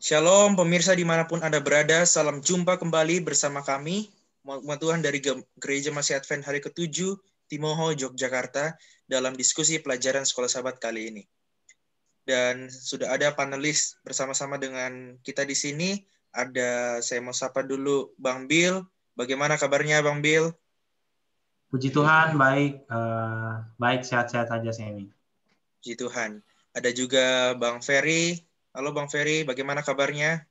Shalom pemirsa dimanapun Anda berada, salam jumpa kembali bersama kami, umat Tuhan dari Gereja Masih Advent Hari ke-7, Timoho, Yogyakarta, dalam diskusi pelajaran Sekolah Sahabat kali ini. Dan sudah ada panelis bersama-sama dengan kita di sini. Saya mau sapa dulu Bang Bill. Bagaimana kabarnya Bang Bill? Puji Tuhan, baik. Baik, sehat-sehat aja, Semi. Puji Tuhan. Ada juga Bang Ferry. Halo Bang Ferry, bagaimana kabarnya?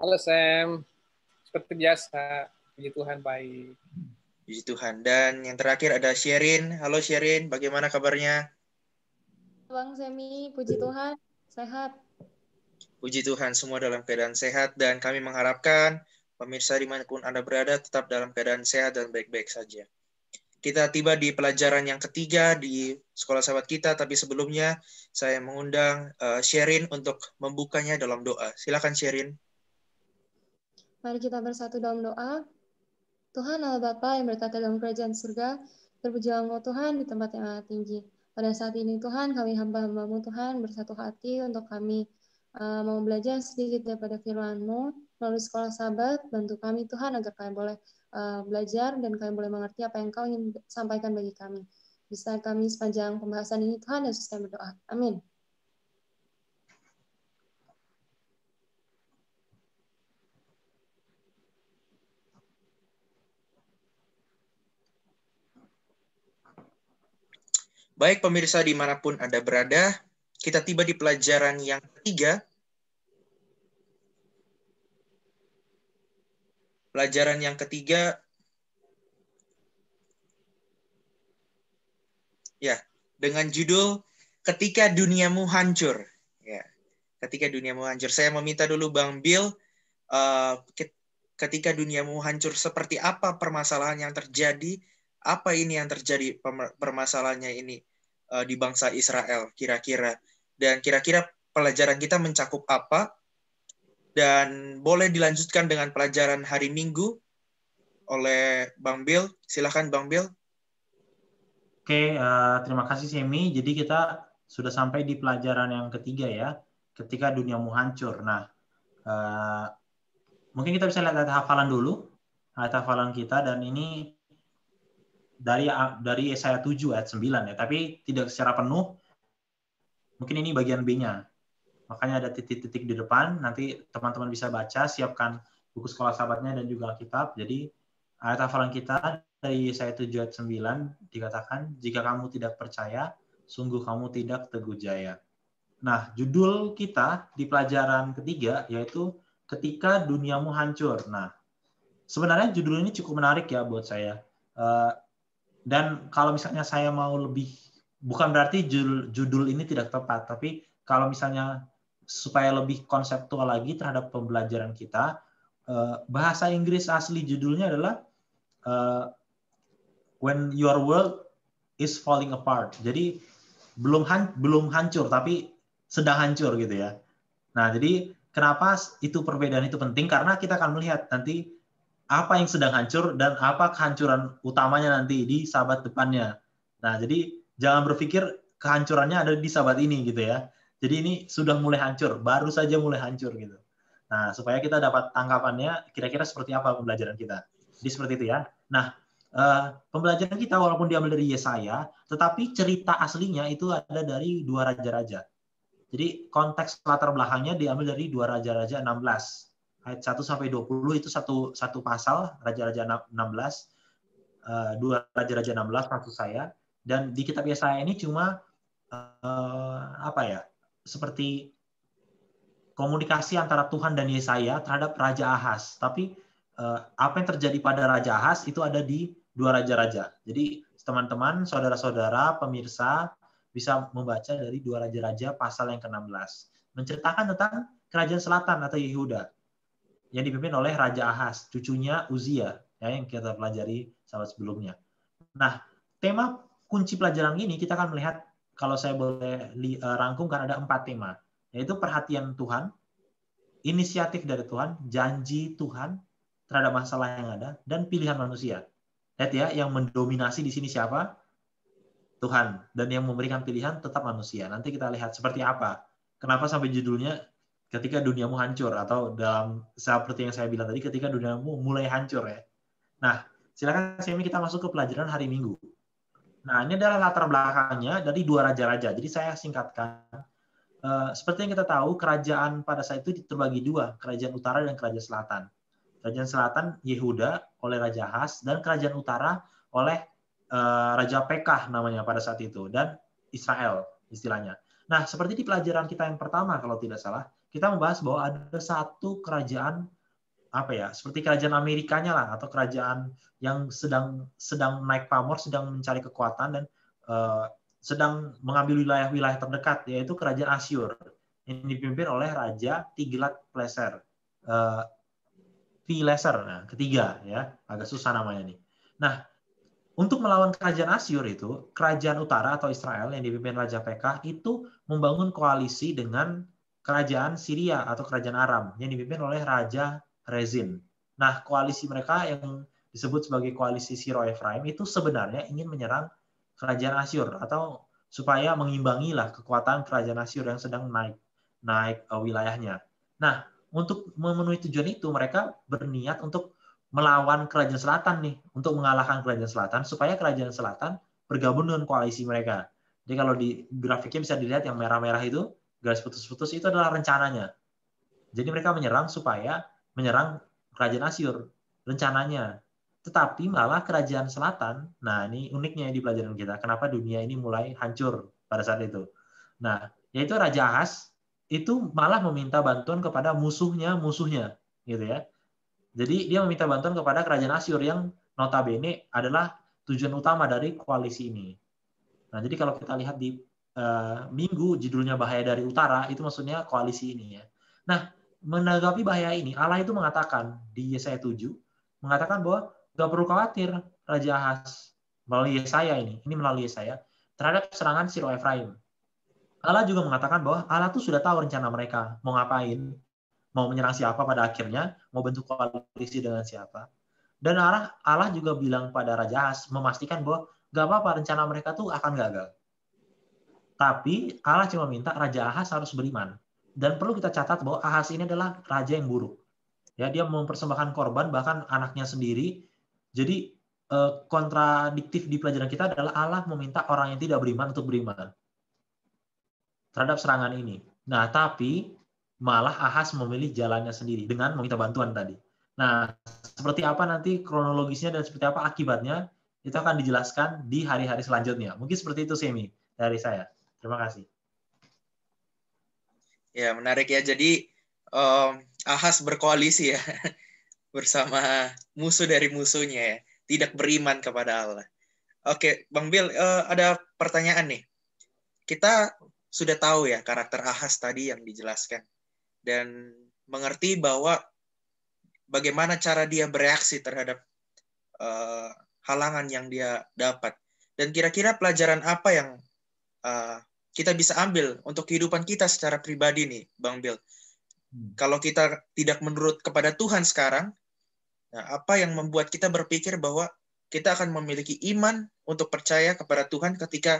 Halo Sam, seperti biasa, puji Tuhan baik. Puji Tuhan. Dan yang terakhir ada Sherin. Halo Sherin, bagaimana kabarnya? Bang Semi, puji Tuhan, sehat. Puji Tuhan, semua dalam keadaan sehat. Dan kami mengharapkan pemirsa dimanapun Anda berada tetap dalam keadaan sehat dan baik-baik saja. Kita tiba di pelajaran yang ketiga di Sekolah Sahabat kita, tapi sebelumnya saya mengundang Sherin untuk membukanya dalam doa. Silakan Sherin. Mari kita bersatu dalam doa. Tuhan Allah Bapa yang berkata dalam kerajaan surga, terpujilah Engkau Tuhan di tempat yang sangat tinggi. Pada saat ini Tuhan, kami hamba-Hambamu Tuhan bersatu hati untuk kami mau belajar sedikit daripada firman-Mu melalui Sekolah Sahabat. Bantu kami Tuhan agar kami boleh belajar dan kami boleh mengerti apa yang Kau ingin sampaikan bagi kami. Bisa kami sepanjang pembahasan ini Tuhan, Yesus kami berdoa. Amin. Baik pemirsa dimanapun Anda berada, kita tiba di pelajaran yang ketiga. Pelajaran yang ketiga, ya, dengan judul Ketika Duniamu Hancur. Ya, ketika duniamu hancur. Saya meminta dulu Bang Bill, ketika duniamu hancur, seperti apa permasalahan yang terjadi? Apa ini yang terjadi permasalahannya ini di bangsa Israel kira-kira? Dan kira-kira pelajaran kita mencakup apa? Dan boleh dilanjutkan dengan pelajaran hari Minggu oleh Bang Bill. Silakan Bang Bill. Oke, terima kasih Semi. Jadi kita sudah sampai di pelajaran yang ketiga ya, ketika duniamu hancur. Nah, mungkin kita bisa lihat ayat hafalan dulu, ayat hafalan kita, dan ini dari Yesaya 7 ayat 9 ya, tapi tidak secara penuh. Mungkin ini bagian B-nya. Makanya ada titik-titik di depan, nanti teman-teman bisa baca, siapkan buku sekolah sahabatnya dan juga Alkitab. Jadi ayat hafalan kita dari Yesaya 7 ayat 9 dikatakan, jika kamu tidak percaya, sungguh kamu tidak teguh jaya. Nah, judul kita di pelajaran ketiga yaitu ketika duniamu hancur. Nah, sebenarnya judul ini cukup menarik ya buat saya. Dan kalau misalnya saya mau lebih, bukan berarti judul ini tidak tepat, tapi kalau misalnya supaya lebih konseptual lagi terhadap pembelajaran kita, bahasa Inggris asli judulnya adalah When Your World is Falling Apart. Jadi belum hancur, tapi sedang hancur gitu ya. Nah, jadi kenapa itu perbedaan itu penting? Karena kita akan melihat nanti apa yang sedang hancur dan apa kehancuran utamanya nanti di sahabat depannya. Nah, jadi jangan berpikir kehancurannya ada di sahabat ini gitu ya. Jadi ini sudah mulai hancur, baru saja mulai hancur gitu. Nah, supaya kita dapat tangkapannya kira-kira seperti apa pembelajaran kita. Jadi seperti itu ya. Nah, pembelajaran kita walaupun diambil dari Yesaya, tetapi cerita aslinya itu ada dari dua raja-raja. Jadi konteks latar belakangnya diambil dari dua raja-raja 16. Ayat 1 sampai 20 itu satu pasal Raja-Raja 16, dua Raja-Raja 16 maksud saya. Dan di kitab Yesaya ini cuma seperti komunikasi antara Tuhan dan Yesaya terhadap Raja Ahaz. Tapi apa yang terjadi pada Raja Ahaz itu ada di dua raja-raja. Jadi teman-teman, saudara-saudara, pemirsa bisa membaca dari dua raja-raja pasal yang ke-16. Menceritakan tentang kerajaan selatan atau Yehuda yang dipimpin oleh Raja Ahaz, cucunya Uzia, ya, yang kita pelajari sahabat sebelumnya. Nah, tema kunci pelajaran ini kita akan melihat, kalau saya boleh rangkumkan, ada 4 tema, yaitu perhatian Tuhan, inisiatif dari Tuhan, janji Tuhan terhadap masalah yang ada, dan pilihan manusia. Lihat ya, yang mendominasi di sini siapa? Tuhan. Dan yang memberikan pilihan tetap manusia. Nanti kita lihat seperti apa. Kenapa sampai judulnya ketika duniamu hancur, atau dalam seperti yang saya bilang tadi, ketika duniamu mulai hancur ya. Nah, silakan Semi kita masuk ke pelajaran hari Minggu. Nah, ini adalah latar belakangnya dari dua raja-raja. Jadi saya singkatkan. Seperti yang kita tahu, kerajaan pada saat itu terbagi dua, kerajaan utara dan kerajaan selatan. Kerajaan selatan Yehuda oleh Raja Ahaz, dan kerajaan utara oleh Raja Pekah namanya pada saat itu, dan Israel istilahnya. Nah, seperti di pelajaran kita yang pertama kalau tidak salah, kita membahas bahwa ada satu kerajaan seperti kerajaan Amerikanya lah, atau kerajaan yang sedang naik pamor, sedang mencari kekuatan, dan sedang mengambil wilayah-wilayah terdekat, yaitu kerajaan Asyur yang dipimpin oleh Raja Tiglat-Pileser. Ketiga ya, agak susah namanya nih. Nah, untuk melawan kerajaan Asyur itu, kerajaan utara atau Israel yang dipimpin Raja Pekah itu membangun koalisi dengan kerajaan Syria atau kerajaan Aram yang dipimpin oleh Raja Rezin. Nah, koalisi mereka yang disebut sebagai koalisi Siro-Efraim itu sebenarnya ingin menyerang kerajaan Asyur, atau supaya mengimbangilah kekuatan kerajaan Asyur yang sedang naik wilayahnya. Nah, untuk memenuhi tujuan itu mereka berniat untuk melawan kerajaan selatan nih, untuk mengalahkan kerajaan selatan supaya kerajaan selatan bergabung dengan koalisi mereka. Jadi kalau di grafiknya bisa dilihat yang merah-merah itu, garis putus-putus itu adalah rencananya. Jadi mereka menyerang kerajaan Asyur rencananya. Tetapi malah kerajaan selatan, nah ini uniknya di pelajaran kita, kenapa dunia ini mulai hancur pada saat itu. Nah, yaitu Raja Ahaz itu malah meminta bantuan kepada musuhnya, gitu ya. Jadi dia meminta bantuan kepada kerajaan Asyur yang notabene adalah tujuan utama dari koalisi ini. Nah, jadi kalau kita lihat di Minggu, judulnya Bahaya dari Utara, itu maksudnya koalisi ini ya. Nah, menanggapi bahaya ini, Allah itu mengatakan di Yesaya 7, mengatakan bahwa nggak perlu khawatir Raja Ahaz melalui Yesaya terhadap serangan Siro-Efraim. Allah juga mengatakan bahwa Allah tuh sudah tahu rencana mereka mau ngapain, mau menyerang siapa pada akhirnya, mau bentuk koalisi dengan siapa. Dan Allah juga bilang pada Raja Ahaz, memastikan bahwa nggak apa-apa rencana mereka tuh akan gagal. Tapi Allah cuma minta Raja Ahaz harus beriman. Dan perlu kita catat bahwa Ahaz ini adalah raja yang buruk. Ya, dia mempersembahkan korban bahkan anaknya sendiri. Jadi kontradiktif di pelajaran kita adalah Allah meminta orang yang tidak beriman untuk beriman terhadap serangan ini. Nah, tapi malah Ahaz memilih jalannya sendiri dengan meminta bantuan tadi. Nah, seperti apa nanti kronologisnya dan seperti apa akibatnya, itu akan dijelaskan di hari-hari selanjutnya. Mungkin seperti itu, Semi, dari saya. Terima kasih. Ya, menarik ya. Jadi, Ahaz berkoalisi ya, bersama musuh dari musuhnya ya. Tidak beriman kepada Allah. Oke, Bang Bill, ada pertanyaan nih. Kita sudah tahu ya karakter Ahaz tadi yang dijelaskan. Dan mengerti bahwa bagaimana cara dia bereaksi terhadap halangan yang dia dapat. Dan kira-kira pelajaran apa yang kita bisa ambil untuk kehidupan kita secara pribadi nih, Bang Bill. Kalau kita tidak menurut kepada Tuhan sekarang, nah, apa yang membuat kita berpikir bahwa kita akan memiliki iman untuk percaya kepada Tuhan ketika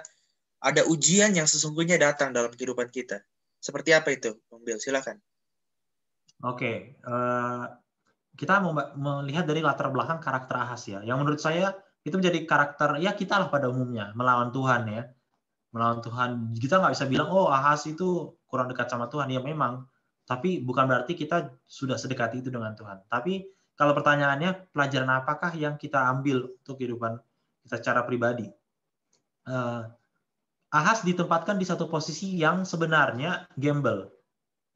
ada ujian yang sesungguhnya datang dalam kehidupan kita. Seperti apa itu, Bang Bill? Silakan. Oke, kita melihat dari latar belakang karakter Ahaz ya. Yang menurut saya itu menjadi karakter ya kita lah pada umumnya melawan Tuhan ya. Melawan Tuhan. Kita nggak bisa bilang oh Ahaz itu kurang dekat sama Tuhan ya memang. Tapi bukan berarti kita sudah sedekat itu dengan Tuhan. Tapi kalau pertanyaannya pelajaran apakah yang kita ambil untuk kehidupan kita secara pribadi? Ahaz ditempatkan di satu posisi yang sebenarnya gamble.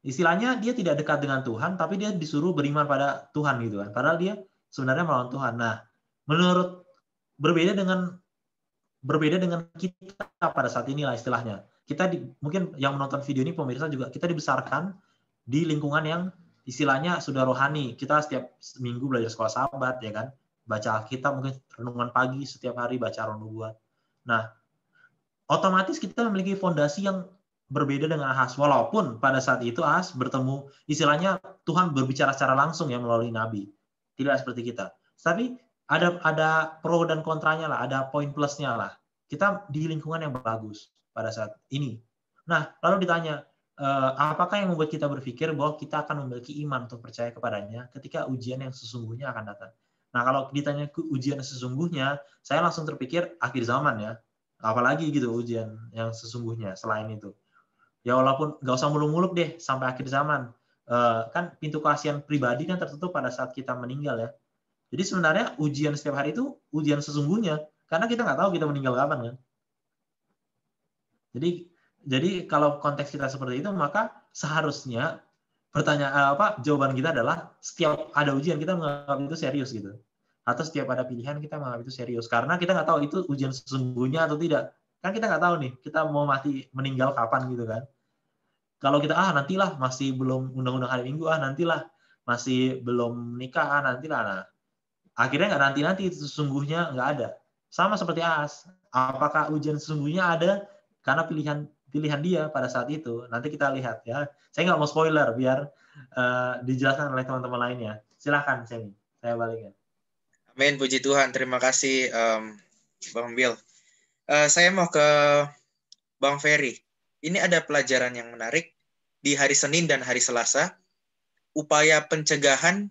Istilahnya dia tidak dekat dengan Tuhan, tapi dia disuruh beriman pada Tuhan gitu kan. Padahal dia sebenarnya melawan Tuhan. Nah, berbeda dengan kita pada saat inilah istilahnya. Kita mungkin yang menonton video ini pemirsa juga kita dibesarkan di lingkungan yang istilahnya sudah rohani. Kita setiap minggu belajar sekolah sahabat ya kan. Baca Alkitab, mungkin renungan pagi setiap hari baca Ron-Nubuat. Nah, otomatis kita memiliki fondasi yang berbeda dengan Ahaz. Walaupun pada saat itu Ahaz bertemu, istilahnya Tuhan berbicara secara langsung ya melalui nabi. Tidak seperti kita. Tapi ada pro dan kontranya lah, ada poin plusnya lah. Kita di lingkungan yang bagus pada saat ini. Nah, lalu ditanya, apakah yang membuat kita berpikir bahwa kita akan memiliki iman untuk percaya kepadanya ketika ujian yang sesungguhnya akan datang? Nah, kalau ditanya ke ujian sesungguhnya, saya langsung terpikir akhir zaman ya. Apalagi gitu ujian yang sesungguhnya selain itu. Ya walaupun nggak usah muluk-muluk deh sampai akhir zaman. Kan pintu kasihan pribadi kan tertutup pada saat kita meninggal ya. Jadi sebenarnya ujian setiap hari itu ujian sesungguhnya. Karena kita nggak tahu kita meninggal kapan kan. Jadi kalau konteks kita seperti itu, maka seharusnya jawaban kita adalah setiap ada ujian kita menganggap itu serius gitu. Atau setiap ada pilihan kita menganggap itu serius. Karena kita nggak tahu itu ujian sesungguhnya atau tidak. Kan kita nggak tahu nih, kita mau mati meninggal kapan gitu kan. Kalau kita nantilah masih belum undang-undang hari Minggu, nantilah masih belum nikah, nantilah. Nah, akhirnya nggak nanti itu sesungguhnya nggak ada. Sama seperti Ahas. Apakah ujian sesungguhnya ada karena pilihan dia pada saat itu? Nanti kita lihat ya. Saya nggak mau spoiler biar dijelaskan oleh teman-teman lainnya. Silahkan, Semi. Saya balikkan. Amin, puji Tuhan. Terima kasih, Bang Bill. Saya mau ke Bang Ferry. Ini ada pelajaran yang menarik di hari Senin dan hari Selasa, upaya pencegahan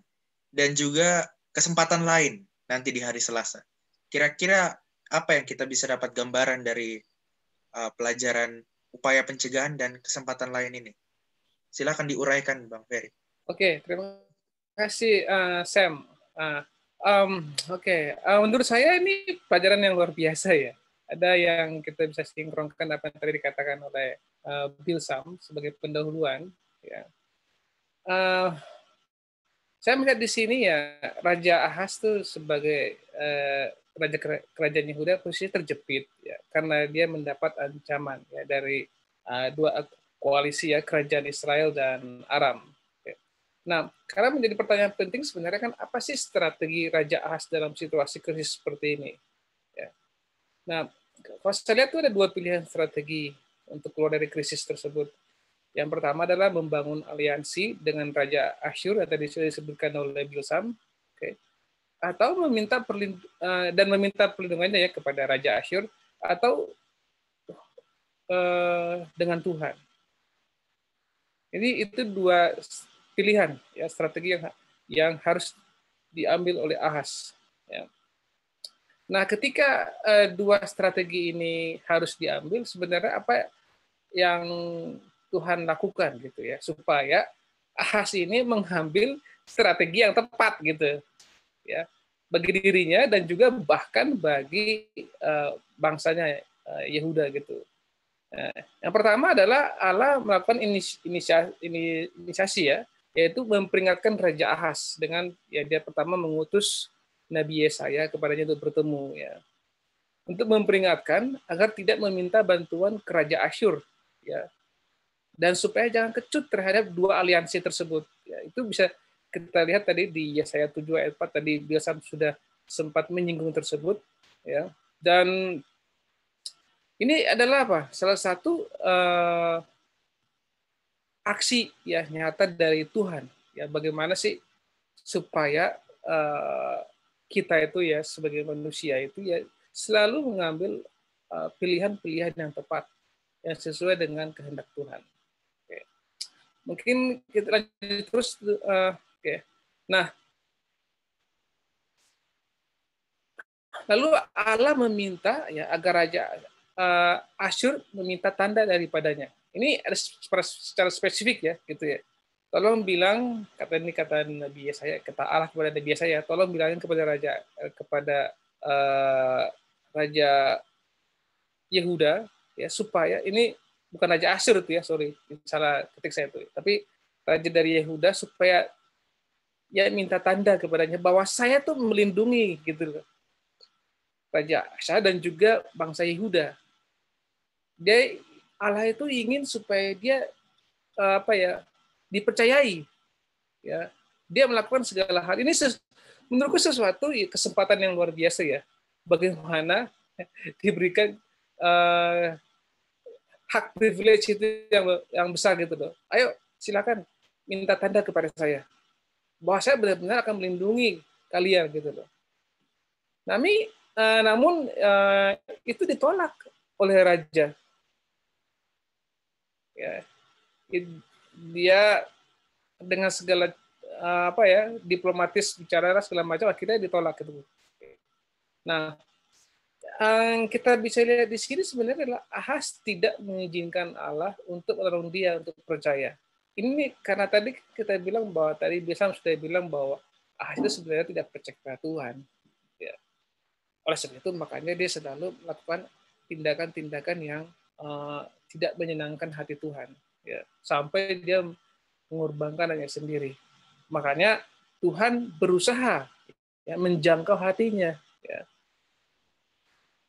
dan juga kesempatan lain nanti di hari Selasa. Kira-kira apa yang kita bisa dapat gambaran dari pelajaran upaya pencegahan dan kesempatan lain ini? Silakan diuraikan, Bang Ferry. Oke, terima kasih Sam. Menurut saya ini pelajaran yang luar biasa ya. Ada yang kita bisa sinkronkan apa yang tadi dikatakan oleh Bill Sam sebagai pendahuluan. Ya. Saya melihat di sini ya Raja Ahas tuh sebagai raja kerajaan Yehuda posisinya terjepit ya karena dia mendapat ancaman ya dari dua koalisi ya kerajaan Israel dan Aram. Ya. Nah, karena menjadi pertanyaan penting sebenarnya kan apa sih strategi Raja Ahas dalam situasi krisis seperti ini? Ya. Nah, kalau saya lihat tuh ada dua pilihan strategi untuk keluar dari krisis tersebut. Yang pertama adalah membangun aliansi dengan Raja Asyur yang tadi sudah disebutkan oleh Bilsam, atau meminta perlindungannya ya kepada Raja Asyur atau dengan Tuhan. Jadi itu dua pilihan ya strategi yang harus diambil oleh Ahas. Ya. Nah, ketika dua strategi ini harus diambil, sebenarnya apa yang Tuhan lakukan gitu ya supaya Ahas ini mengambil strategi yang tepat gitu ya bagi dirinya dan juga bahkan bagi bangsanya Yehuda gitu. Yang pertama adalah Allah melakukan inisiasi ya, yaitu memperingatkan Raja Ahas dengan ya dia pertama mengutus Nabi Yesaya kepadanya untuk bertemu ya. Untuk memperingatkan agar tidak meminta bantuan ke Raja Asyur ya. Dan supaya jangan kecut terhadap dua aliansi tersebut. Ya, itu bisa kita lihat tadi di Yesaya 7 ayat 4 tadi Bilsam sudah sempat menyinggung tersebut ya. Dan ini adalah apa? Salah satu aksi ya nyata dari Tuhan. Ya bagaimana sih supaya kita itu ya sebagai manusia itu ya selalu mengambil pilihan-pilihan yang tepat yang sesuai dengan kehendak Tuhan. Oke. Mungkin kita lanjut terus. Oke. Nah, lalu Allah meminta ya agar Raja Asyur meminta tanda daripadanya. Ini secara spesifik ya, gitu ya. Tolong bilang kata Nabi Yesaya, kata Allah kepada Nabi Yesaya, tolong bilangin kepada Raja Yehuda ya supaya ini bukan Raja Asyur itu ya, sorry salah ketik saya itu, tapi raja dari Yehuda supaya ya minta tanda kepadanya bahwa saya tuh melindungi gitu loh. Raja Asa dan juga bangsa Yehuda. Dia Allah itu ingin supaya dia dipercayai. Ya. Dia melakukan segala hal. Ini menurutku sesuatu kesempatan yang luar biasa ya. Bagaimana diberikan hak privilege itu yang besar gitu loh. Ayo silakan minta tanda kepada saya bahwa saya benar-benar akan melindungi kalian gitu loh. Namun itu ditolak oleh raja. Ya, dia dengan segala diplomatis bicara segala macam, akhirnya ditolak gitu. Nah, kita bisa lihat di sini sebenarnya adalah Ahaz tidak mengizinkan Allah untuk menolong dia untuk percaya. Ini karena tadi kita bilang bahwa tadi Bisam sudah bilang bahwa Ahaz itu sebenarnya tidak percaya kepada Tuhan. Ya. Oleh sebab itu makanya dia selalu melakukan tindakan-tindakan yang tidak menyenangkan hati Tuhan. Ya. Sampai dia mengorbankan anaknya sendiri. Makanya Tuhan berusaha ya, menjangkau hatinya. Ya.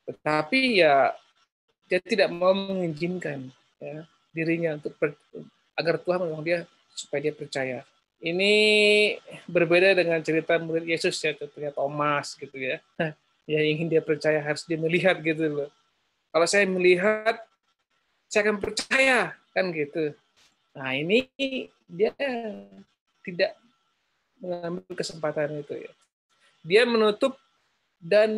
Tetapi ya dia tidak mau mengizinkan ya, dirinya untuk agar Tuhan menolong dia supaya dia percaya. Ini berbeda dengan cerita murid Yesus ya, contohnya Thomas gitu ya. Ya ingin dia percaya harus dia melihat gitu loh. Kalau saya melihat, saya akan percaya kan gitu. Nah ini dia tidak mengambil kesempatan itu ya. Dia menutup dan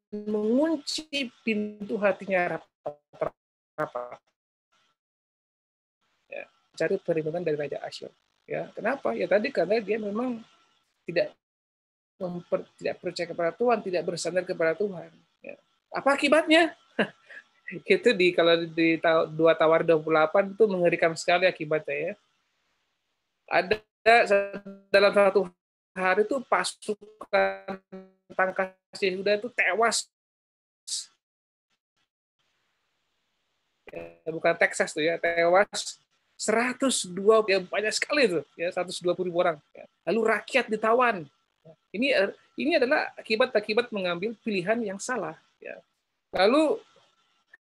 mengunci pintu hatinya rapat. Ya, cari perlindungan dari Raja Asyur. Ya, kenapa? Ya tadi karena dia memang tidak percaya kepada Tuhan, tidak bersandar kepada Tuhan. Ya. Apa akibatnya? Itu kalau di 2 Tawar 28 itu mengerikan sekali akibatnya ya. Ada dalam satu hari itu pasukan tangkas Yehuda itu tewas. Ya, bukan Texas tuh ya, tewas 120, ya banyak sekali itu ya, 120.000 orang. Ya. Lalu rakyat ditawan. Ini adalah akibat mengambil pilihan yang salah. Ya. Lalu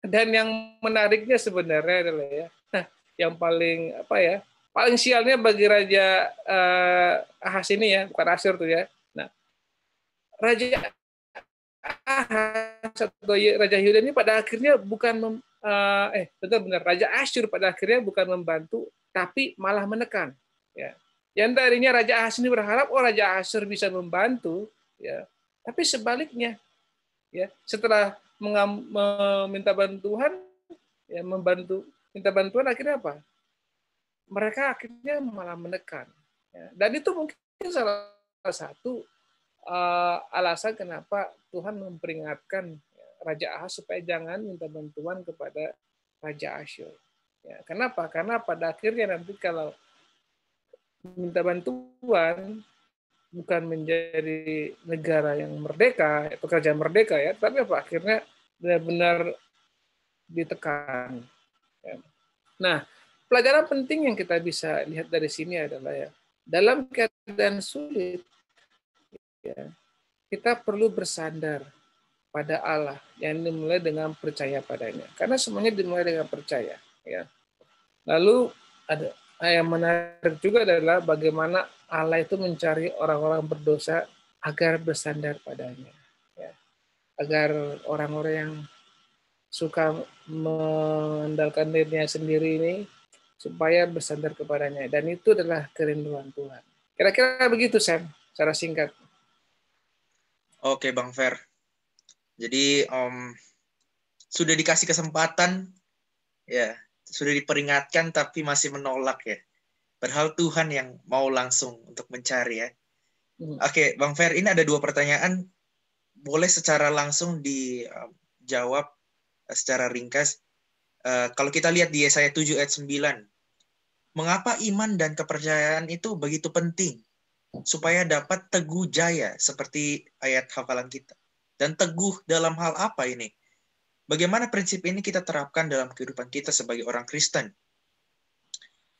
dan yang menariknya sebenarnya adalah ya, yang paling paling sialnya bagi Raja Ahaz ini ya, bukan Asyur tuh ya. Nah, Raja Ahaz atau Raja Yehuda ini pada akhirnya bukan benar Raja Asyur pada akhirnya bukan membantu tapi malah menekan. Ya. Yang tadinya Raja Ahaz ini berharap Raja Asyur bisa membantu, ya. Tapi sebaliknya, ya setelah meminta bantuan, ya minta bantuan akhirnya apa? Mereka akhirnya malah menekan. Ya. Dan itu mungkin salah satu alasan kenapa Tuhan memperingatkan Raja Ahaz supaya jangan minta bantuan kepada Raja Asyur. Ya, kenapa? Karena pada akhirnya nanti kalau minta bantuan bukan menjadi negara yang merdeka, atau kerajaan merdeka ya, tapi apa? Akhirnya benar-benar ditekan. Ya. Nah, pelajaran penting yang kita bisa lihat dari sini adalah ya, dalam keadaan sulit, ya, kita perlu bersandar pada Allah yang dimulai dengan percaya padanya. Karena semuanya dimulai dengan percaya. Ya. Lalu ada yang menarik juga adalah bagaimana Allah itu mencari orang-orang berdosa agar bersandar padanya. Ya. Agar orang-orang yang suka mengandalkan dirinya sendiri ini supaya bersandar kepadanya. Dan itu adalah kerinduan Tuhan. Kira-kira begitu, Sam, secara singkat. Oke, Bang Fer. Jadi sudah dikasih kesempatan, ya sudah diperingatkan tapi masih menolak ya. Padahal Tuhan yang mau langsung untuk mencari ya. Oke, Bang Fer, ini ada 2 pertanyaan. Boleh secara langsung dijawab secara ringkas. Kalau kita lihat di Yesaya 7 ayat 9, mengapa iman dan kepercayaan itu begitu penting supaya dapat teguh jaya seperti ayat hafalan kita? Dan teguh dalam hal apa ini? Bagaimana prinsip ini kita terapkan dalam kehidupan kita sebagai orang Kristen?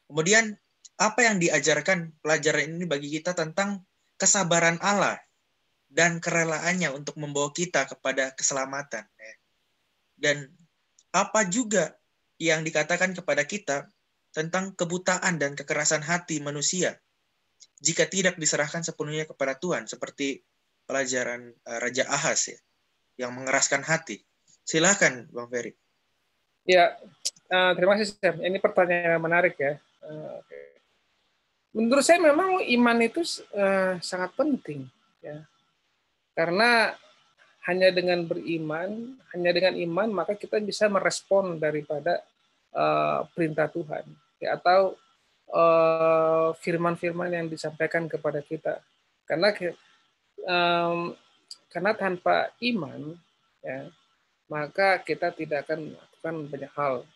Kemudian, apa yang diajarkan pelajaran ini bagi kita tentang kesabaran Allah dan kerelaannya untuk membawa kita kepada keselamatan? Dan apa juga yang dikatakan kepada kita tentang kebutaan dan kekerasan hati manusia jika tidak diserahkan sepenuhnya kepada Tuhan, seperti pelajaran Raja Ahaz ya, yang mengeraskan hati. Silakan, Bang Ferry. Ya, terima kasih, Sam. Ini pertanyaan yang menarik ya. Menurut saya memang iman itu sangat penting, ya. Karena hanya dengan beriman, hanya dengan iman maka kita bisa merespon daripada perintah Tuhan. ya, atau firman-firman yang disampaikan kepada kita. Karena tanpa iman, ya, maka kita tidak akan melakukan banyak hal.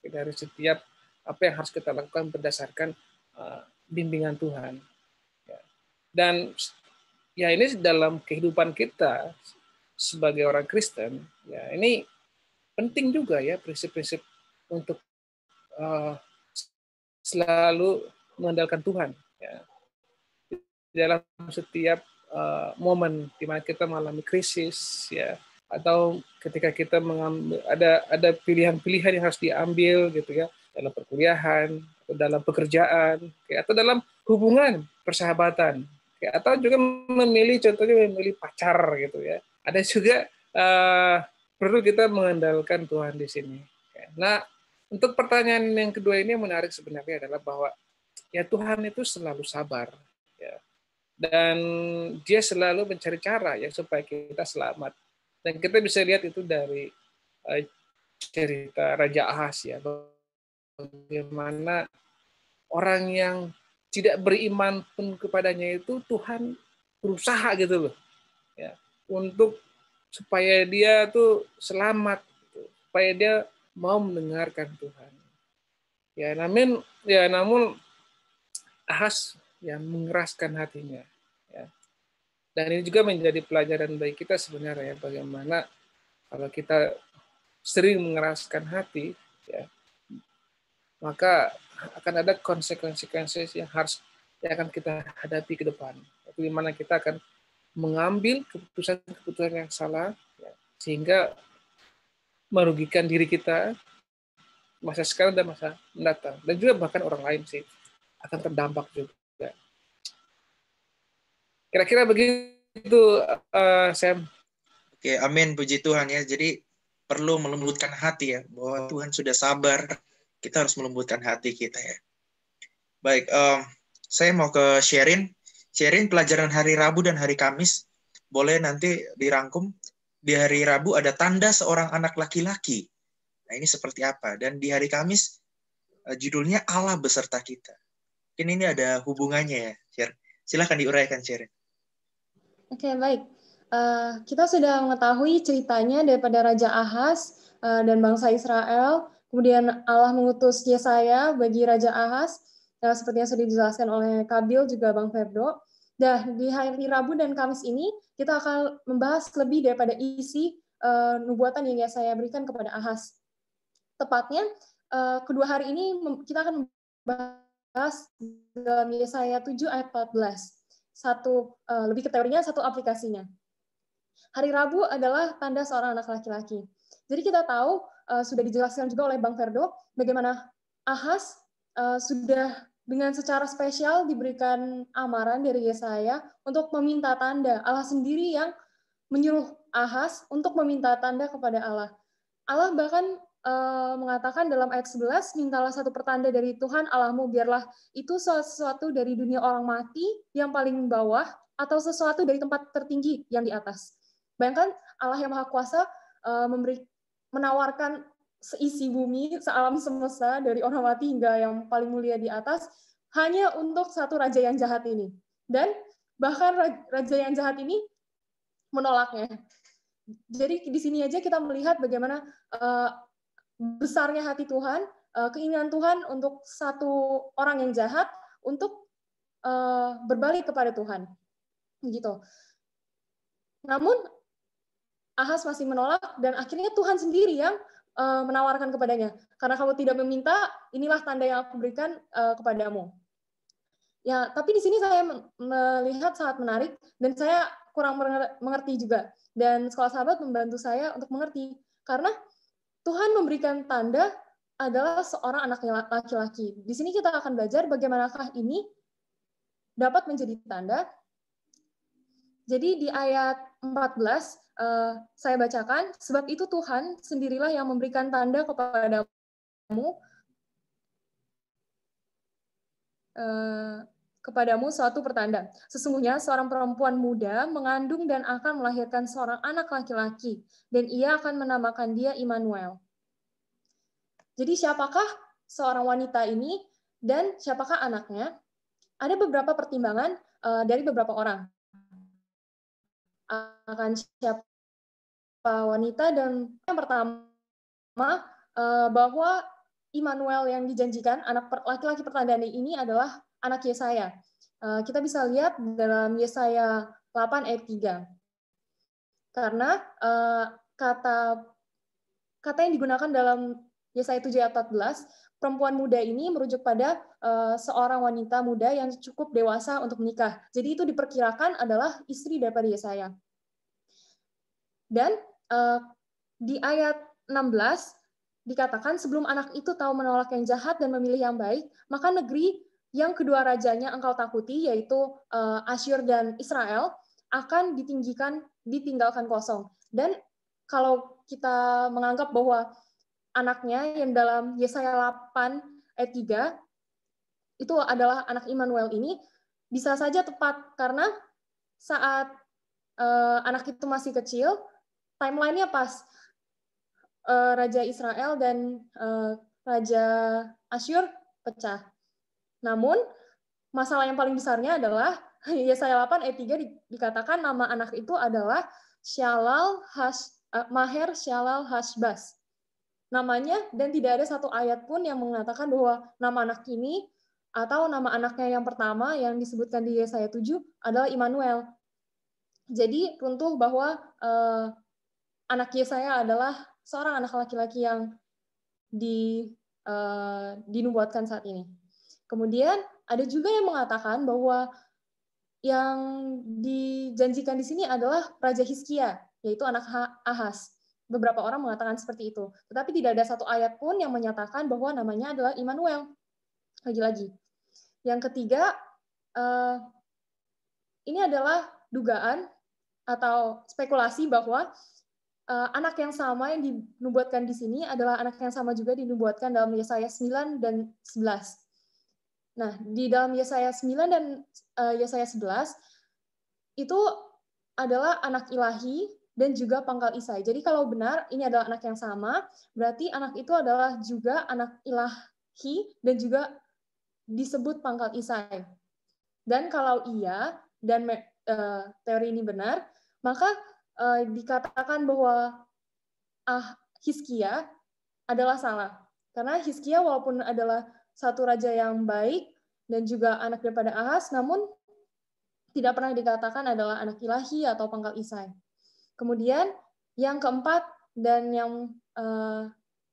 Dari setiap apa yang harus kita lakukan berdasarkan bimbingan Tuhan. Ya. Dan ya ini dalam kehidupan kita sebagai orang Kristen, ya ini penting juga ya prinsip-prinsip untuk selalu mengandalkan Tuhan. Ya. Dalam setiap momen di mana kita mengalami krisis, ya, atau ketika kita mengambil ada pilihan-pilihan yang harus diambil gitu ya, dalam perkuliahan, atau dalam pekerjaan, atau dalam hubungan persahabatan, atau juga contohnya memilih pacar gitu ya. Ada juga perlu kita mengandalkan Tuhan di sini. Nah, untuk pertanyaan yang kedua ini yang menarik sebenarnya adalah bahwa ya Tuhan itu selalu sabar, ya, dan Dia selalu mencari cara ya supaya kita selamat. Dan kita bisa lihat itu dari cerita Raja Ahaz ya, bagaimana orang yang tidak beriman pun kepadanya itu Tuhan berusaha gitu loh, ya, untuk supaya dia tuh selamat, gitu, supaya dia mau mendengarkan Tuhan. Ya, namun Ahaz yang mengeraskan hatinya. Ya. Dan ini juga menjadi pelajaran bagi kita sebenarnya, bagaimana kalau kita sering mengeraskan hati, ya, maka akan ada konsekuensi yang akan kita hadapi ke depan. Di mana kita akan mengambil keputusan yang salah, ya, sehingga merugikan diri kita masa sekarang dan masa mendatang, dan juga bahkan orang lain sih akan terdampak juga. Kira-kira begitu, Sam. Oke, amin, puji Tuhan ya. Jadi perlu melembutkan hati ya, bahwa Tuhan sudah sabar. Kita harus melembutkan hati kita ya. Baik, saya mau ke Sherin. Sherin, pelajaran hari Rabu dan hari Kamis boleh nanti dirangkum. Di hari Rabu ada tanda seorang anak laki-laki. Nah, ini seperti apa? Dan di hari Kamis judulnya Allah beserta kita. Mungkin ini ada hubungannya ya, Sherin. Silahkan diuraikan, Sherin. Oke, baik. Kita sudah mengetahui ceritanya daripada Raja Ahaz dan bangsa Israel. Kemudian Allah mengutus Yesaya bagi Raja Ahaz, seperti yang sudah dijelaskan oleh Kabil juga Bang Ferdo. Dan di hari Rabu dan Kamis ini kita akan membahas lebih daripada isi nubuatan yang Yesaya berikan kepada Ahaz. Tepatnya kedua hari ini kita akan membahas dalam Yesaya 7 ayat 14. Satu lebih ke teorinya, satu aplikasinya. Hari Rabu adalah tanda seorang anak laki-laki. Jadi kita tahu sudah dijelaskan juga oleh Bang Ferdo bagaimana Ahaz sudah dengan secara spesial diberikan amaran dari Yesaya untuk meminta tanda. Allah sendiri yang menyuruh Ahaz untuk meminta tanda kepada Allah. Allah bahkan mengatakan dalam ayat 11, mintalah satu pertanda dari Tuhan Allahmu, biarlah itu sesuatu dari dunia orang mati yang paling bawah, atau sesuatu dari tempat tertinggi yang di atas. Bayangkan Allah yang Maha Kuasa menawarkan seisi bumi, sealam semesta, dari orang mati hingga yang paling mulia di atas, hanya untuk satu raja yang jahat ini. Dan bahkan raja yang jahat ini menolaknya. Jadi di sini aja kita melihat bagaimana besarnya hati Tuhan, keinginan Tuhan untuk satu orang yang jahat untuk berbalik kepada Tuhan, gitu. Namun Ahaz masih menolak dan akhirnya Tuhan sendiri yang menawarkan kepadanya, karena kamu tidak meminta, inilah tanda yang aku berikan kepadamu. Ya, tapi di sini saya melihat sangat menarik dan saya kurang mengerti juga. Dan sekolah sahabat membantu saya untuk mengerti, karena Tuhan memberikan tanda adalah seorang anak laki-laki. Di sini kita akan belajar bagaimanakah ini dapat menjadi tanda. Jadi di ayat 14 saya bacakan, sebab itu Tuhan sendirilah yang memberikan tanda kepadamu suatu pertanda. Sesungguhnya seorang perempuan muda mengandung dan akan melahirkan seorang anak laki-laki, dan ia akan menamakan dia Immanuel. Jadi siapakah seorang wanita ini Dan siapakah anaknya? Ada beberapa pertimbangan dari beberapa orang. Akan siapa wanita, dan yang pertama bahwa Immanuel yang dijanjikan, anak laki-laki pertandaan ini adalah anak Yesaya. Kita bisa lihat dalam Yesaya 8 ayat 3. Karena kata yang digunakan dalam Yesaya 7 ayat 14, perempuan muda ini merujuk pada seorang wanita muda yang cukup dewasa untuk menikah. Jadi itu diperkirakan adalah istri daripada Yesaya. Dan di ayat 16 dikatakan, sebelum anak itu tahu menolak yang jahat dan memilih yang baik, maka negeri yang kedua rajanya engkau takuti, yaitu Asyur dan Israel, akan ditinggalkan kosong. Dan kalau kita menganggap bahwa anaknya yang dalam Yesaya 8 ayat 3 itu adalah anak Immanuel ini, bisa saja tepat, karena saat anak itu masih kecil, timeline-nya pas. Raja Israel dan Raja Asyur pecah. Namun, masalah yang paling besarnya adalah Yesaya 8 ayat 3 dikatakan nama anak itu adalah Maher Shalal Hashbaz. Namanya, dan tidak ada satu ayat pun yang mengatakan bahwa nama anak ini atau nama anaknya yang pertama yang disebutkan di Yesaya 7 adalah Immanuel. Jadi runtuh bahwa anak Yesaya adalah seorang anak laki-laki yang dinubuatkan saat ini. Kemudian ada juga yang mengatakan bahwa yang dijanjikan di sini adalah Raja Hizkia, yaitu anak Ahaz. Beberapa orang mengatakan seperti itu. Tetapi tidak ada satu ayat pun yang menyatakan bahwa namanya adalah Immanuel. Lagi-lagi. Yang ketiga, ini adalah dugaan atau spekulasi bahwa anak yang sama yang dinubuatkan di sini adalah anak yang sama juga dinubuatkan dalam Yesaya 9 dan 11. Nah, di dalam Yesaya 9 dan Yesaya 11 itu adalah anak ilahi dan juga pangkal Isai. Jadi kalau benar ini adalah anak yang sama, berarti anak itu adalah juga anak ilahi dan juga disebut pangkal Isai. Dan kalau iya, dan teori ini benar, maka dikatakan bahwa Hizkia adalah salah. Karena Hizkia walaupun adalah satu raja yang baik dan juga anak daripada Ahaz, namun tidak pernah dikatakan adalah anak ilahi atau pangkal Isai. Kemudian yang keempat dan yang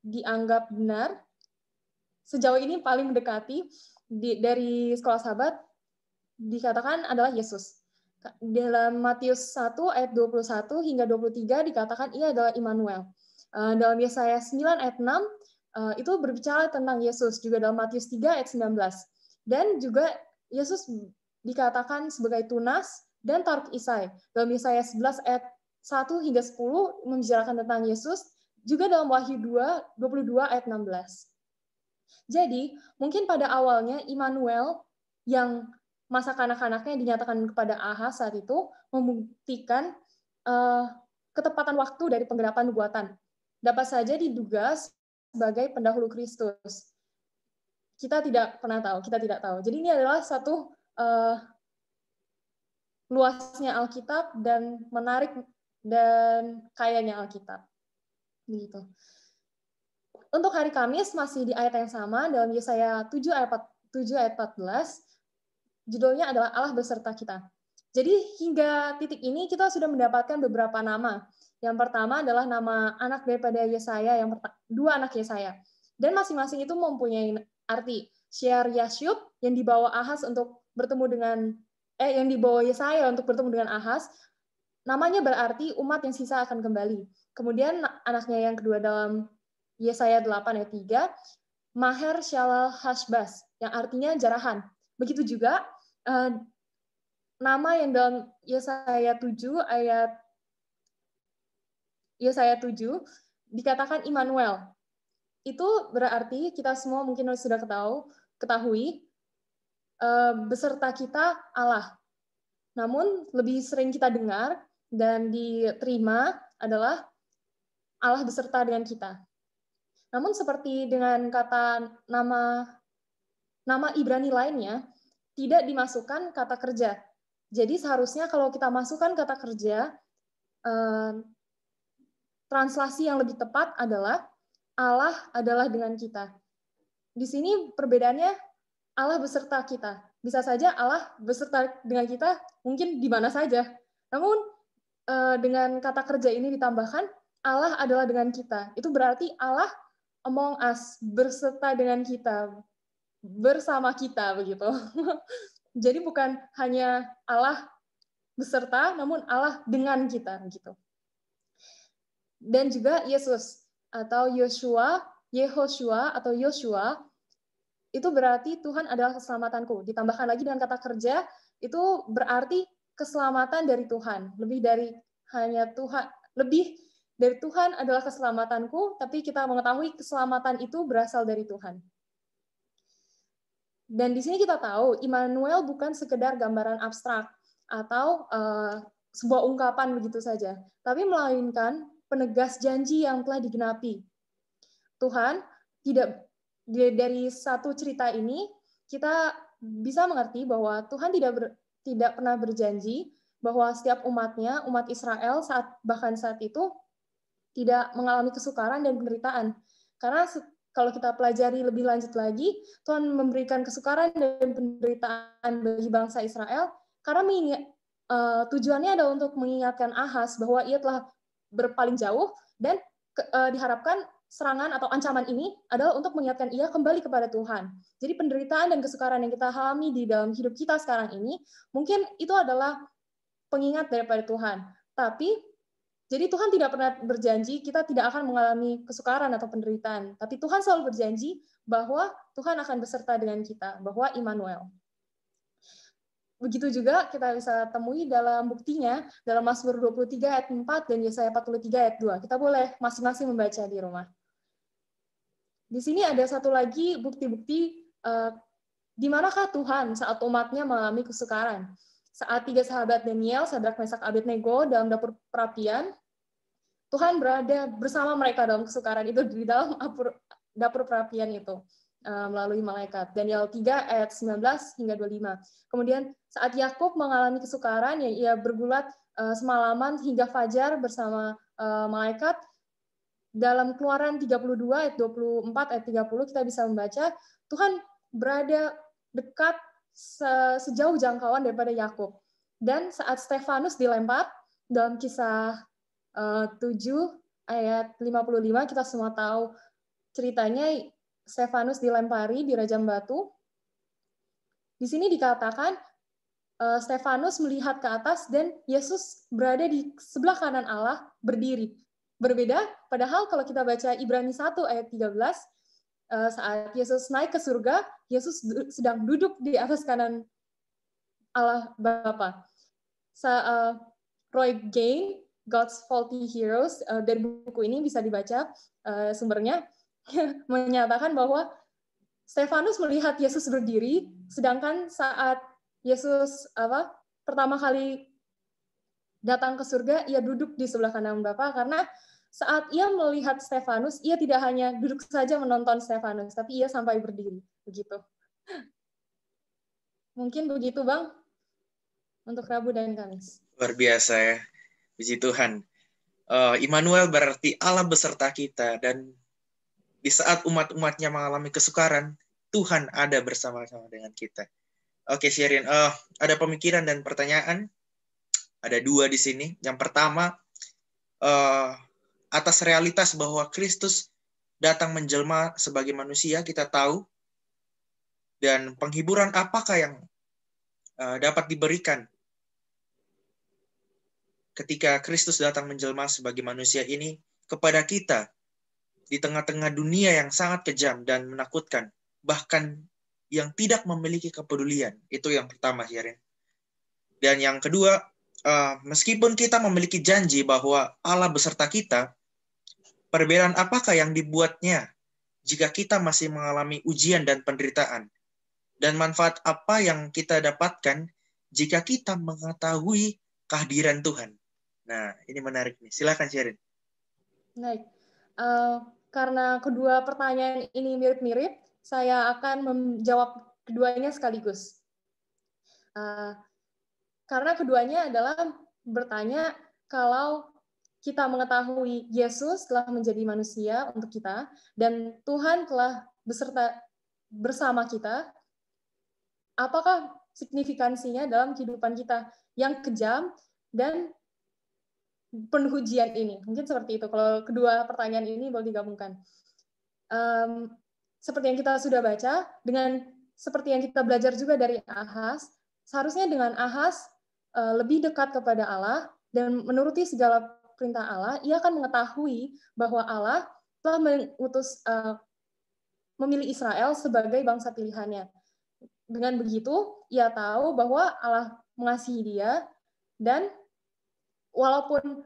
dianggap benar, sejauh ini paling mendekati dari Sekolah Sahabat, dikatakan adalah Yesus. Dalam Matius 1 ayat 21 hingga 23 dikatakan ia adalah Immanuel. Dalam Yesaya 9 ayat 6 itu berbicara tentang Yesus, juga dalam Matius 3 ayat 19. Dan juga Yesus dikatakan sebagai tunas dan Taruk Isai. Dalam Yesaya 11 ayat 1 hingga 10 membicarakan tentang Yesus, juga dalam Wahyu 22 ayat 16. Jadi, mungkin pada awalnya Immanuel yang masa kanak-kanaknya dinyatakan kepada Ahaz saat itu membuktikan ketepatan waktu dari penggerapan nubuatan. Dapat saja diduga sebagai pendahulu Kristus. Kita tidak pernah tahu, kita tidak tahu. Jadi ini adalah satu luasnya Alkitab dan menarik dan kayanya Alkitab. Begitu. Untuk hari Kamis masih di ayat yang sama dalam Yesaya 7 ayat 14. Judulnya adalah Allah beserta kita. Jadi hingga titik ini kita sudah mendapatkan beberapa nama. Yang pertama adalah nama anak daripada Yesaya, dua anak Yesaya. Dan masing-masing itu mempunyai arti. Shear-Yashub yang dibawa Ahaz untuk bertemu dengan yang dibawa Yesaya untuk bertemu dengan Ahaz, namanya berarti umat yang sisa akan kembali. Kemudian anaknya yang kedua dalam Yesaya 8 ayat 3, Maher Shalal Hashbaz, yang artinya jarahan. Begitu juga nama yang dalam Yesaya 7 dikatakan Immanuel. Itu berarti kita semua mungkin sudah ketahui beserta kita Allah. Namun lebih sering kita dengar dan diterima adalah Allah beserta dengan kita. Namun seperti dengan kata nama nama Ibrani lainnya tidak dimasukkan kata kerja. Jadi seharusnya kalau kita masukkan kata kerja, translasi yang lebih tepat adalah Allah adalah dengan kita. Di sini perbedaannya Allah beserta kita. Bisa saja Allah beserta dengan kita mungkin di mana saja. Namun dengan kata kerja ini ditambahkan Allah adalah dengan kita. Itu berarti Allah among us, berserta dengan kita, bersama kita begitu. Jadi bukan hanya Allah beserta, namun Allah dengan kita gitu. Dan juga Yesus atau Yehoshua atau Yoshua itu berarti Tuhan adalah keselamatanku. Ditambahkan lagi dengan kata kerja, itu berarti keselamatan dari Tuhan. Lebih dari Tuhan adalah keselamatanku, tapi kita mengetahui keselamatan itu berasal dari Tuhan. Dan di sini kita tahu, Immanuel bukan sekedar gambaran abstrak atau sebuah ungkapan begitu saja, tapi melainkan penegas janji yang telah digenapi. Tuhan tidak, dari satu cerita ini kita bisa mengerti bahwa Tuhan tidak pernah berjanji bahwa setiap umatnya, umat Israel bahkan saat itu tidak mengalami kesukaran dan penderitaan. Karena kalau kita pelajari lebih lanjut lagi, Tuhan memberikan kesukaran dan penderitaan bagi bangsa Israel karena tujuannya adalah untuk mengingatkan Ahaz bahwa ia telah berpaling jauh dan diharapkan serangan atau ancaman ini adalah untuk mengingatkan ia kembali kepada Tuhan. Jadi penderitaan dan kesukaran yang kita alami di dalam hidup kita sekarang ini, mungkin itu adalah pengingat daripada Tuhan. Tapi, jadi Tuhan tidak pernah berjanji kita tidak akan mengalami kesukaran atau penderitaan. Tapi Tuhan selalu berjanji bahwa Tuhan akan beserta dengan kita, bahwa Immanuel. Begitu juga kita bisa temui dalam buktinya, dalam Mazmur 23 ayat 4 dan Yesaya 43 ayat 2. Kita boleh masing-masing membaca di rumah. Di sini ada satu lagi bukti-bukti di manakah Tuhan saat umatnya mengalami kesukaran. Saat 3 sahabat Daniel, Sadrak, Mesak, Abednego dalam dapur perapian, Tuhan berada bersama mereka dalam kesukaran itu di dalam dapur perapian itu melalui malaikat. Daniel 3 ayat 19 hingga 25. Kemudian saat Yakub mengalami kesukaran, ia bergulat semalaman hingga fajar bersama malaikat. Dalam Keluaran 32 ayat 24 ayat 30 kita bisa membaca Tuhan berada dekat sejauh jangkauan daripada Yakub. Dan saat Stefanus dilempar dalam Kisah 7 ayat 55 kita semua tahu ceritanya. Stefanus dilempari di rajam batu. Di sini dikatakan Stefanus melihat ke atas dan Yesus berada di sebelah kanan Allah berdiri. Berbeda, padahal kalau kita baca Ibrani 1 ayat 13, saat Yesus naik ke surga, Yesus sedang duduk di atas kanan Allah Bapa. Roy Gain, God's Faulty Heroes, dari buku ini bisa dibaca sumbernya, menyatakan bahwa Stefanus melihat Yesus berdiri, sedangkan saat Yesus pertama kali datang ke surga, ia duduk di sebelah kanan Bapa, karena saat ia melihat Stefanus, ia tidak hanya duduk saja menonton Stefanus, tapi ia sampai berdiri. Begitu. Mungkin begitu, Bang, untuk Rabu dan Kamis. Luar biasa ya. Puji Tuhan. Immanuel berarti Allah beserta kita, dan di saat umat-umatnya mengalami kesukaran, Tuhan ada bersama-sama dengan kita. Oke, Sherin, ada pemikiran dan pertanyaan. Ada 2 di sini. Yang pertama, atas realitas bahwa Kristus datang menjelma sebagai manusia, kita tahu. Dan penghiburan apakah yang dapat diberikan ketika Kristus datang menjelma sebagai manusia ini kepada kita di tengah-tengah dunia yang sangat kejam dan menakutkan, bahkan yang tidak memiliki kepedulian. Itu yang pertama, Sherin. Dan yang kedua, meskipun kita memiliki janji bahwa Allah beserta kita, perbedaan apakah yang dibuatnya jika kita masih mengalami ujian dan penderitaan? Dan manfaat apa yang kita dapatkan jika kita mengetahui kehadiran Tuhan? Nah, ini menarik nih. Silakan, Sherin. Baik. Karena kedua pertanyaan ini mirip-mirip, saya akan menjawab keduanya sekaligus. Karena keduanya adalah bertanya kalau kita mengetahui Yesus telah menjadi manusia untuk kita, dan Tuhan telah bersama kita, apakah signifikansinya dalam kehidupan kita yang kejam dan penuh ujian ini? Mungkin seperti itu. Kalau kedua pertanyaan ini boleh digabungkan. Seperti yang kita sudah baca, dengan seperti yang kita belajar juga dari Ahaz, seharusnya dengan Ahaz lebih dekat kepada Allah dan menuruti segala perintah Allah, ia akan mengetahui bahwa Allah telah memilih Israel sebagai bangsa pilihannya. Dengan begitu, ia tahu bahwa Allah mengasihi dia, dan walaupun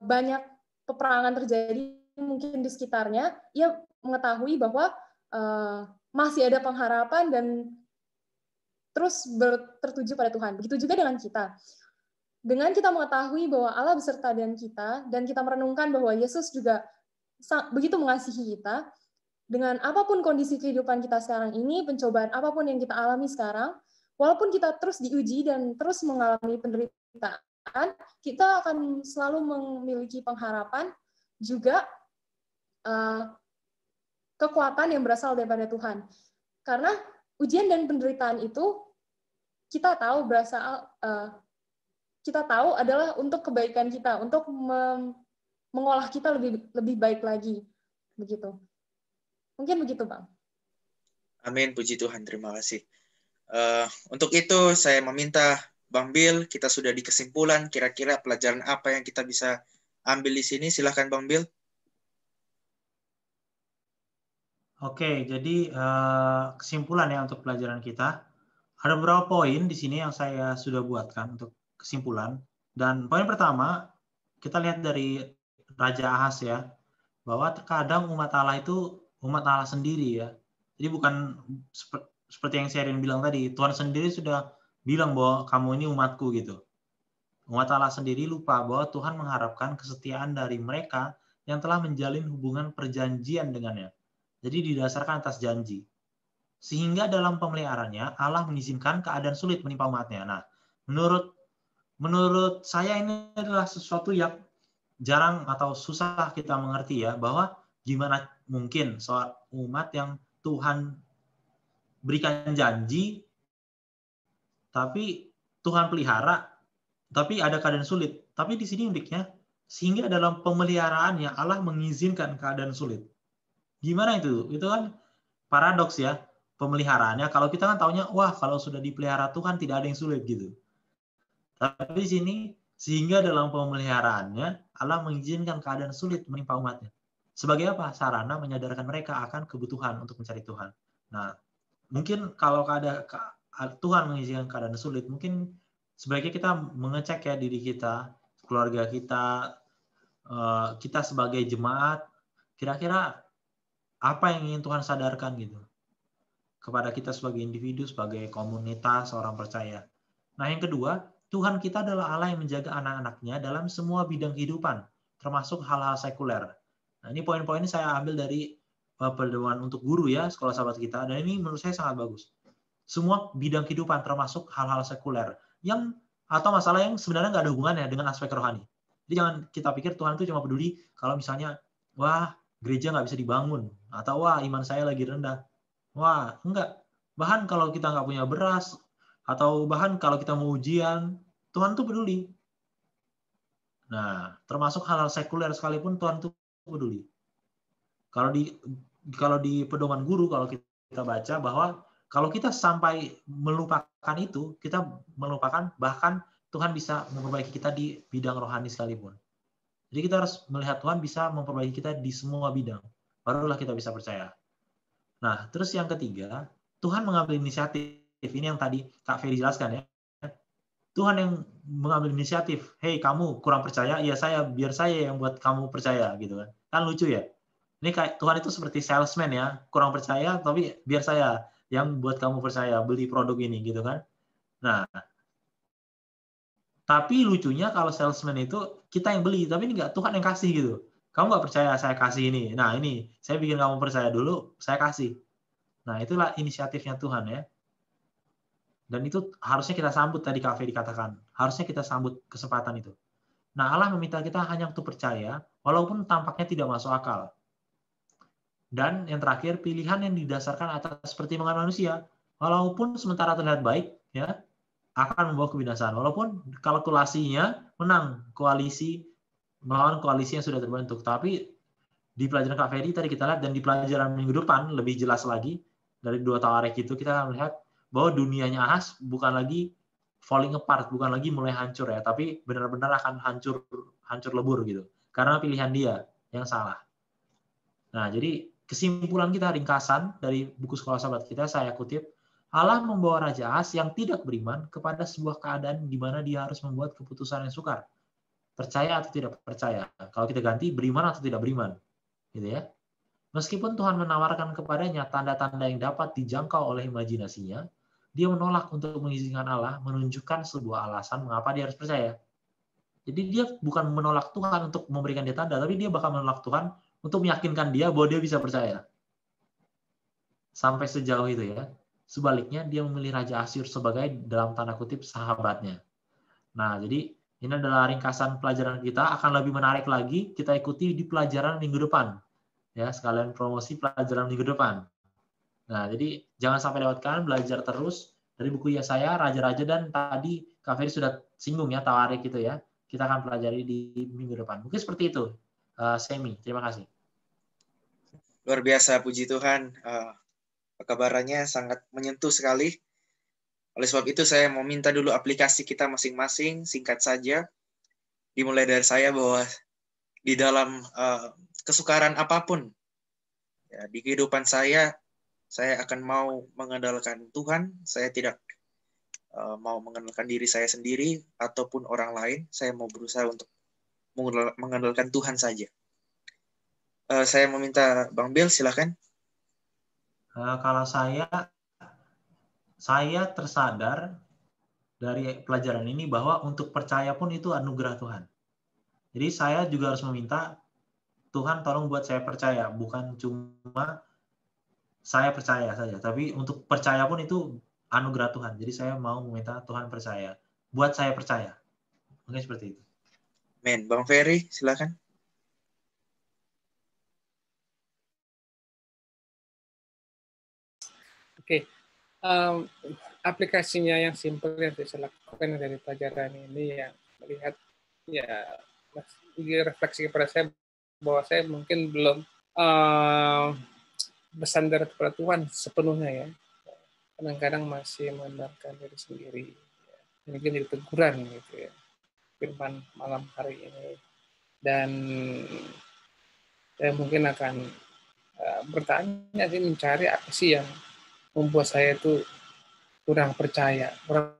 banyak peperangan terjadi mungkin di sekitarnya, ia mengetahui bahwa masih ada pengharapan dan terus tertuju pada Tuhan. Begitu juga dengan kita. Dengan kita mengetahui bahwa Allah beserta dengan kita, dan kita merenungkan bahwa Yesus juga begitu mengasihi kita, dengan apapun kondisi kehidupan kita sekarang ini, pencobaan apapun yang kita alami sekarang, walaupun kita terus diuji dan terus mengalami penderitaan, kita akan selalu memiliki pengharapan, juga kekuatan yang berasal daripada Tuhan. Karena ujian dan penderitaan itu kita tahu adalah untuk kebaikan kita, untuk mengolah kita lebih baik lagi, begitu. Mungkin begitu, Bang. Amin, puji Tuhan, terima kasih. Untuk itu saya meminta Bang Bill, kita sudah di kesimpulan, kira-kira pelajaran apa yang kita bisa ambil di sini? Silakan Bang Bill. Oke, jadi kesimpulan ya untuk pelajaran kita. Ada beberapa poin di sini yang saya sudah buatkan untuk kesimpulan. Dan poin pertama, kita lihat dari Raja Ahaz ya, bahwa terkadang umat Allah itu umat Allah sendiri ya. Jadi bukan seperti yang Sherin bilang tadi, Tuhan sendiri sudah bilang bahwa kamu ini umatku gitu. Umat Allah sendiri lupa bahwa Tuhan mengharapkan kesetiaan dari mereka yang telah menjalin hubungan perjanjian dengannya. Jadi didasarkan atas janji. Sehingga dalam pemeliharaannya Allah mengizinkan keadaan sulit menimpa umatnya. Nah, menurut saya ini adalah sesuatu yang jarang atau susah kita mengerti ya, bahwa gimana mungkin soal umat yang Tuhan berikan janji, tapi Tuhan pelihara, tapi ada keadaan sulit. Tapi di sini uniknya, sehingga dalam pemeliharaannya Allah mengizinkan keadaan sulit. Gimana itu? Itu kan paradoks ya, pemeliharaannya. Kalau kita kan taunya, wah kalau sudah dipelihara Tuhan tidak ada yang sulit gitu. Tapi di sini, sehingga dalam pemeliharaannya Allah mengizinkan keadaan sulit menimpa umatnya. Sebagai apa? Sarana menyadarkan mereka akan kebutuhan untuk mencari Tuhan. Nah, mungkin kalau Tuhan mengizinkan keadaan sulit, mungkin sebaiknya kita mengecek ya diri kita, keluarga kita, kita sebagai jemaat, kira-kira apa yang ingin Tuhan sadarkan gitu kepada kita sebagai individu, sebagai komunitas orang percaya. Nah, yang kedua, Tuhan kita adalah Allah yang menjaga anak-anaknya dalam semua bidang kehidupan, termasuk hal-hal sekuler. Nah, ini poin-poin ini saya ambil dari pedoman untuk guru ya, sekolah sahabat kita, dan ini menurut saya sangat bagus. Semua bidang kehidupan, termasuk hal-hal sekuler, atau masalah yang sebenarnya nggak ada hubungannya dengan aspek rohani. Jadi jangan kita pikir Tuhan itu cuma peduli kalau misalnya, wah gereja nggak bisa dibangun, atau wah iman saya lagi rendah. Wah, enggak. Bahkan kalau kita nggak punya beras, atau bahkan kalau kita mau ujian, Tuhan tuh peduli. Nah, termasuk hal-hal sekuler sekalipun Tuhan tuh peduli. Kalau di pedoman guru, kalau kita baca bahwa kalau kita sampai melupakan itu, kita melupakan bahkan Tuhan bisa memperbaiki kita di bidang rohani sekalipun. Jadi kita harus melihat Tuhan bisa memperbaiki kita di semua bidang. Barulah kita bisa percaya. Nah, terus yang ketiga, Tuhan mengambil inisiatif. Ini yang tadi Kak Ferry jelaskan ya. Tuhan yang mengambil inisiatif. Hei, kamu kurang percaya? Ya biar saya yang buat kamu percaya gitu kan. Kan lucu ya. Ini kayak Tuhan itu seperti salesman ya. Kurang percaya tapi biar saya yang buat kamu percaya beli produk ini gitu kan. Nah, tapi lucunya kalau salesman itu kita yang beli, tapi ini enggak, Tuhan yang kasih gitu. Kamu nggak percaya saya kasih ini. Nah, ini saya bikin kamu percaya dulu, saya kasih. Nah, itulah inisiatifnya Tuhan ya. Dan itu harusnya kita sambut, tadi Kak Fe dikatakan. Harusnya kita sambut kesempatan itu. Nah, Allah meminta kita hanya untuk percaya, walaupun tampaknya tidak masuk akal. Dan yang terakhir, pilihan yang didasarkan atas pertimbangan manusia. Walaupun sementara terlihat baik, ya, akan membawa kebinasaan. Walaupun kalkulasinya menang koalisi, melawan koalisi yang sudah terbentuk. Tapi di pelajaran Kak Ferry tadi kita lihat, dan di pelajaran minggu depan, lebih jelas lagi, dari 2 tawarikh itu, kita akan melihat bahwa dunianya Ahaz bukan lagi falling apart, bukan lagi mulai hancur ya, tapi benar-benar akan hancur lebur gitu. Karena pilihan dia yang salah. Nah, jadi kesimpulan kita, ringkasan dari buku Sekolah Sahabat kita, saya kutip, Allah membawa Raja Ahaz yang tidak beriman kepada sebuah keadaan di mana dia harus membuat keputusan yang sukar. Percaya atau tidak percaya. Kalau kita ganti, beriman atau tidak beriman. Gitu ya. Meskipun Tuhan menawarkan kepadanya tanda-tanda yang dapat dijangkau oleh imajinasinya, dia menolak untuk mengizinkan Allah menunjukkan sebuah alasan mengapa dia harus percaya. Jadi dia bukan menolak Tuhan untuk memberikan dia tanda, tapi dia bakal menolak Tuhan untuk meyakinkan dia bahwa dia bisa percaya. Sampai sejauh itu ya. Sebaliknya, dia memilih Raja Asyur sebagai, dalam tanda kutip, sahabatnya. Nah, jadi ini adalah ringkasan pelajaran kita. Akan lebih menarik lagi kita ikuti di pelajaran minggu depan. Ya, sekalian promosi pelajaran minggu depan. Nah, jadi jangan sampai lewatkan, belajar terus dari buku Yesaya, Raja-Raja, dan tadi Kak Ferry sudah singgung ya, tawarik gitu ya. Kita akan pelajari di minggu depan. Mungkin seperti itu. Semi, terima kasih. Luar biasa, puji Tuhan. Kabarannya sangat menyentuh sekali. Oleh sebab itu saya mau minta dulu aplikasi kita masing-masing, singkat saja. Dimulai dari saya bahwa di dalam kesukaran apapun, ya, di kehidupan saya akan mau mengandalkan Tuhan. Saya tidak mau mengandalkan diri saya sendiri ataupun orang lain. Saya mau berusaha untuk mengandalkan Tuhan saja. Saya meminta Bang Bill, silakan. Kalau saya tersadar dari pelajaran ini bahwa untuk percaya pun itu anugerah Tuhan. Jadi saya juga harus meminta, Tuhan tolong buat saya percaya, bukan cuma saya percaya saja, tapi untuk percaya pun itu anugerah Tuhan. Jadi saya mau meminta Tuhan percaya, buat saya percaya. Mungkin seperti itu. Men, Bang Ferry, silakan. Oke. Aplikasinya yang simpel yang saya lakukan dari pelajaran ini, yang melihat ya refleksi kepada saya bahwa saya mungkin belum bersandar kepada Tuhan sepenuhnya ya. Kadang-kadang masih mengandalkan diri sendiri. Ya. Mungkin jadi teguran gitu ya. Firman malam hari ini. Dan saya mungkin akan bertanya sih, mencari apa sih yang membuat saya itu kurang percaya, kurang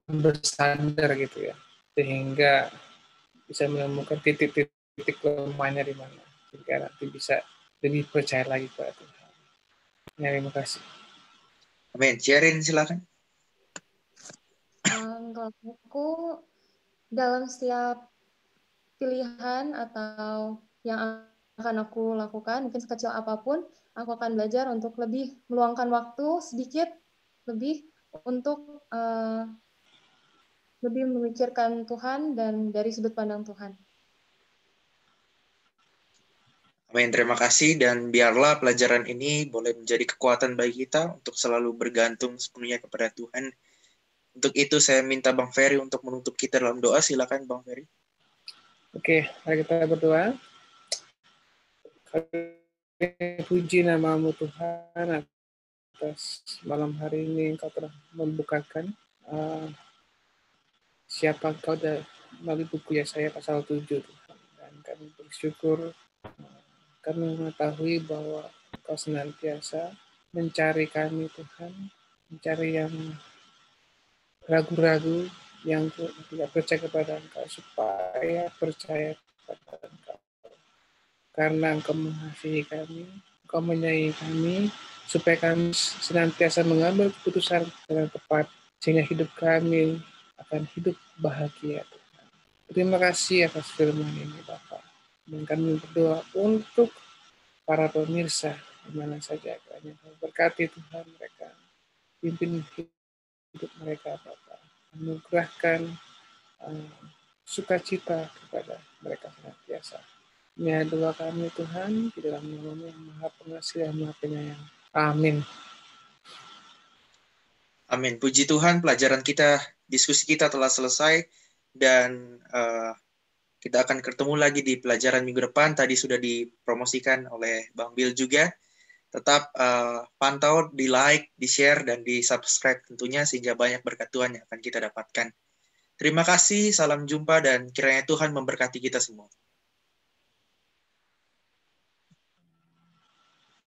bersandar gitu ya, sehingga bisa menemukan titik-titik lemahnya di mana, sehingga nanti bisa lebih percaya lagi kepada Tuhan. Ya, terima kasih. Amin. Sharing, silakan. Kalau aku, dalam setiap pilihan atau yang akan aku lakukan, mungkin sekecil apapun, aku akan belajar untuk lebih meluangkan waktu sedikit lebih untuk lebih memikirkan Tuhan dan dari sudut pandang Tuhan. Amin, terima kasih, dan biarlah pelajaran ini boleh menjadi kekuatan bagi kita untuk selalu bergantung sepenuhnya kepada Tuhan. Untuk itu saya minta Bang Ferry untuk menutup kita dalam doa. Silakan Bang Ferry. Oke, mari kita berdoa. Puji nama-Mu Tuhan, atas malam hari ini Engkau telah membukakan siapa Engkau melalui buku Yesaya pasal 7 Tuhan. Dan kami bersyukur kami mengetahui bahwa Engkau senantiasa mencari kami Tuhan, mencari yang ragu-ragu, yang tidak percaya kepada Engkau, supaya percaya kepada Engkau. Karena Engkau mengasihi kami, Engkau menyayangi kami, supaya kami senantiasa mengambil keputusan dengan tepat, sehingga hidup kami akan hidup bahagia. Tuhan. Terima kasih atas firman ini, Bapak. Dan kami berdoa untuk para pemirsa di mana saja kiranya Kau berkati Tuhan mereka, pimpin hidup mereka Bapa, anugerahkan sukacita kepada mereka senantiasa. Ini doa kami Tuhan, di dalam nama-Mu yang Maha Pengasih dan Maha Penyayang. Amin. Amin. Puji Tuhan, pelajaran kita, diskusi kita telah selesai, dan kita akan ketemu lagi di pelajaran minggu depan. Tadi sudah dipromosikan oleh Bang Bill juga. Tetap pantau, di like, di share, dan di subscribe tentunya, sehingga banyak berkat Tuhan yang akan kita dapatkan. Terima kasih, salam jumpa, dan kiranya Tuhan memberkati kita semua.